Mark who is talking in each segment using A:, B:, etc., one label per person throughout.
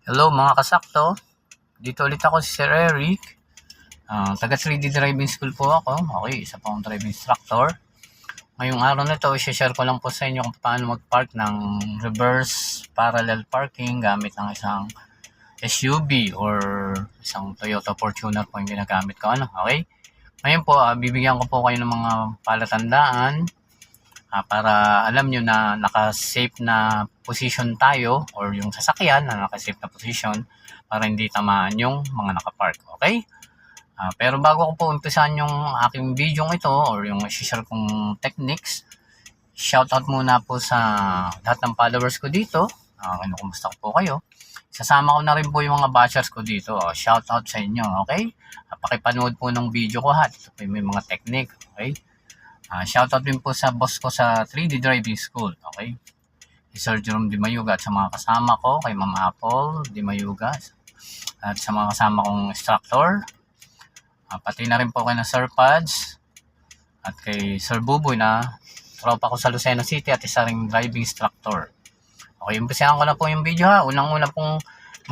A: Hello mga kasakto, dito ulit ako si Sir Eric. Taga 3D Driving School po ako. Okay, isa po akong driving instructor. Ngayong araw na ito, i-share ko lang po sa inyo kung paano mag-park ng reverse parallel parking gamit ng isang SUV or isang Toyota Fortuner po yung ginagamit ko. Okay? Ngayon po, bibigyan ko po kayo ng mga palatandaan para alam nyo na naka-safe na position tayo or yung sasakyan na naka-safe na position para hindi tamaan yung mga nakapark. Okay? Pero bago ko po umpisahan yung aking video ito or yung i-share kong techniques, shoutout muna po sa lahat ng followers ko dito. Kumusta po kayo? Sasama ko na rin po yung mga bashers ko dito. Shoutout sa inyo, okay? Pakipanood po ng video ko ha. Ito po may mga technique, okay? Shoutout din po sa boss ko sa 3D Driving School, okay? Si Sir Jerome Di Mayuga at sa mga kasama ko, kay Ma'am Apple Di Mayuga at sa mga kasama kong instructor. Pati na rin po kay na Sir Pads at kay Sir Buboy na tropa ko sa Lucena City at isa ring driving instructor. Okay, umpisahan ko na po yung video ha. Unang-una pong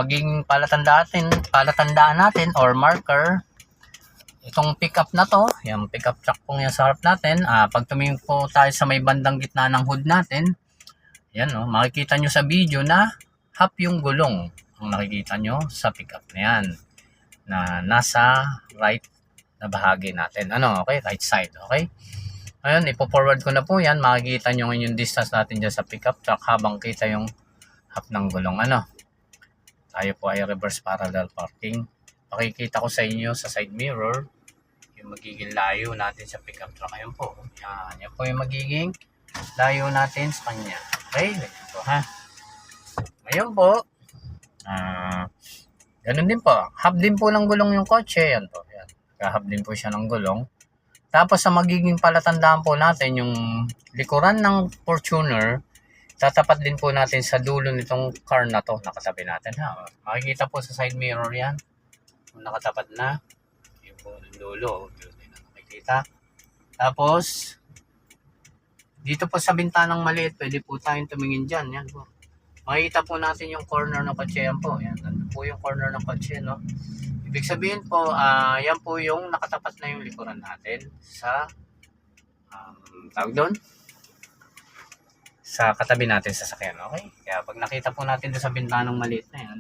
A: maging palatandaan natin or marker itong pickup na to, yung pickup truck pong yan sa harap natin. Pag tumingin po tayo sa may bandang gitna ng hood natin, yan makikita nyo sa video na half yung gulong ang nakikita nyo sa pickup na yan na nasa right na bahagi natin. Okay? Right side, okay? Ngayon, ipo-forward ko na po yan. Makikita nyo yung distance natin dyan sa pickup truck habang kita yung half ng gulong. Tayo po ay reverse parallel parking. Pakikita ko sa inyo sa side mirror yung magiging layo natin sa pickup truck. Ayun po. Yan po yung magiging layo natin sa kanya. Okay? Ganyan po ha. Ngayon po, ganun din po. Half din po ng gulong yung kotse. Yan po. Yan. Half din po siya ng gulong. Tapos sa magiging palatandaan po natin yung likuran ng Fortuner, tatapat din po natin sa dulo nitong car na to. Nakatabi natin ha. Makikita po sa side mirror yan. Kung nakatapat na, yung po ng dulo. Hindi na nakikita. Tapos, dito po sa bintanang maliit, pwede po tayong tumingin dyan. Yan po. Makikita po natin yung corner ng kotse. Yan po. Yan. Nandun po yung corner ng kotse, no? Ibig sabihin po, yan po yung nakatapat na yung likuran natin sa, tawag doon? Sa katabi natin sa sasakyan, okay? Kaya pag nakita po natin doon sa bintanang maliit na yan,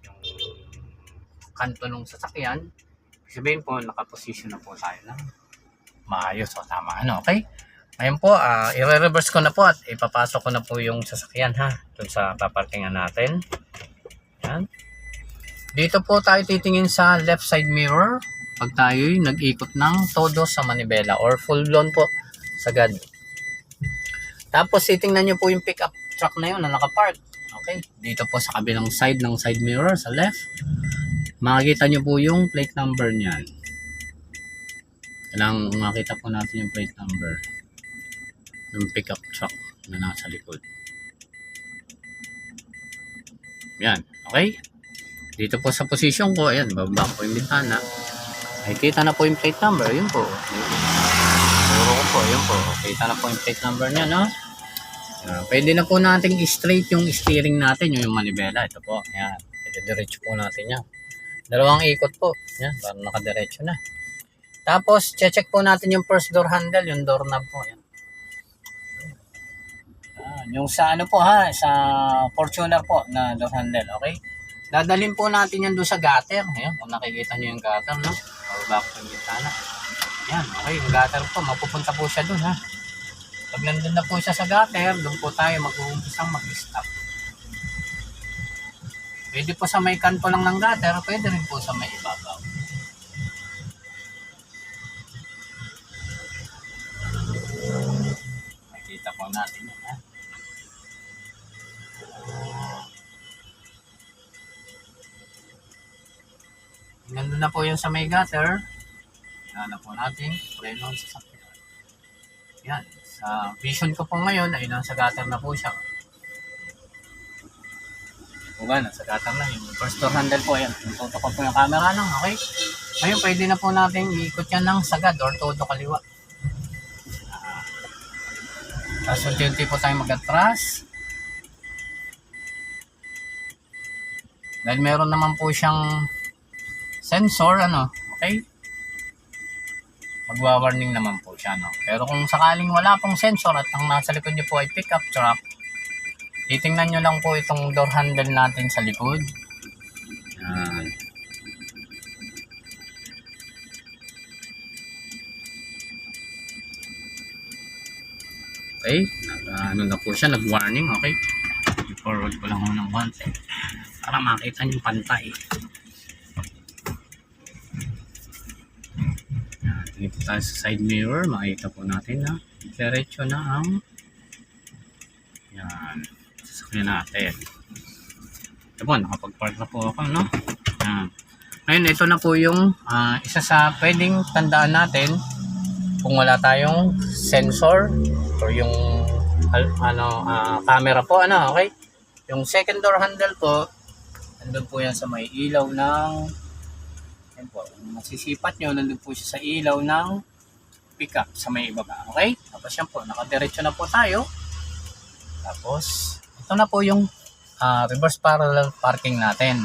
A: yung kanto ng sasakyan, sabihin po, nakaposisyon na po tayo na maayos o tama, okay? Ngayon po, i-reverse ko na po at ipapasok ko na po yung sasakyan ha, doon sa paparkingan natin. Yan. Dito po tayo titingin sa left side mirror pag tayo'y nag-ikot ng todo sa manibela or full blown po sagad. Tapos titingnan nyo po yung pickup truck na yun na nakapark. Okay, dito po sa kabilang side ng side mirror sa left, makikita nyo po yung plate number niyan. Kailangan makita po natin yung plate number ng pickup truck na nasa likod. Yan, okay? Dito po sa position ko, ayan, bababa po yung bintana. Nakikita na po yung plate number, yun po. Puro ko po, yun po. Kita na po yung plate number niya, no? Pwede na po natin i-straight yung steering natin, yung manibela. Ito po, ayan. Diretso po natin yan. Dalawang ikot po. Yan, para nakadiretso na. Tapos, check po natin yung first door handle, yung doorknob po. Yan. Yung sa ano po ha, sa Fortuner po na door handle, okay? Dadalhin po natin yan doon sa gutter. Ayan, kung nakikita nyo yung gutter, no? Or back po yung bintana. Yan, okay, yung gutter po, mapupunta po siya doon ha. Pag nandun na po siya sa gutter, doon po tayo mag-uumpisang mag-stop. Pwede po sa may kanto lang ng gutter, pwede rin po sa may ibabaw. Makikita po natin yun ha. Nandun na po yung sa may gutter. Yan na po natin. Preno sa sakyan. Yan. Sa vision ko po ngayon, ay nasa gutter na po siya. O ba, nasa gutter na. Yung first door handle po, yan. Tutok ko po yung camera lang, okay? Ngayon, pwede na po natin iikot yan ng sagad or todo kaliwa. Tapos unti-unti po tayo mag-atras. Dahil meron naman po siyang sensor, ano, okay? Magwa-warning naman po siya, no? Pero kung sakaling wala pong sensor at ang nasa likod niyo po ay pickup truck, titingnan nyo lang po itong door handle natin sa likod. Yan. Okay, ano na po siya, nag-warning, okay? I-forward ko lang ng konti para makita nyo pantay. Tingin po tayo sa side mirror, makita po natin na diretso na ang yan, sasakyan natin. Ito po, nakapag-park na po ako, no? Yan. Ngayon, ito na po yung isa sa pwedeng tandaan natin kung wala tayong sensor or yung camera po, ano, okay? Yung second door handle po, nandun po yan sa may ilaw ng, yan po, masisipat nyo, nandun po siya sa ilaw ng pickup sa may ibaba, okay? Tapos yan po, nakadiretso na po tayo. Tapos, ito na po yung reverse parallel parking natin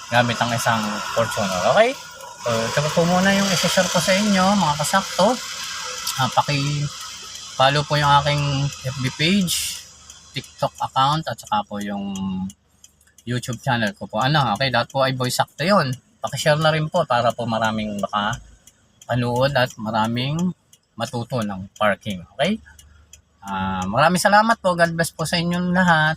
A: gamit ang isang Fortuner, okay? So, ito po muna yung isi-share ko sa inyo, mga kasakto. Paki-follow po yung aking FB page, TikTok account, at saka po yung YouTube channel ko po. Ano, okay, lahat po ay voice acto yun. Paki-share na rin po para po maraming makapanood at maraming matuto ng parking, okay? Maraming salamat po. God bless po sa inyong lahat.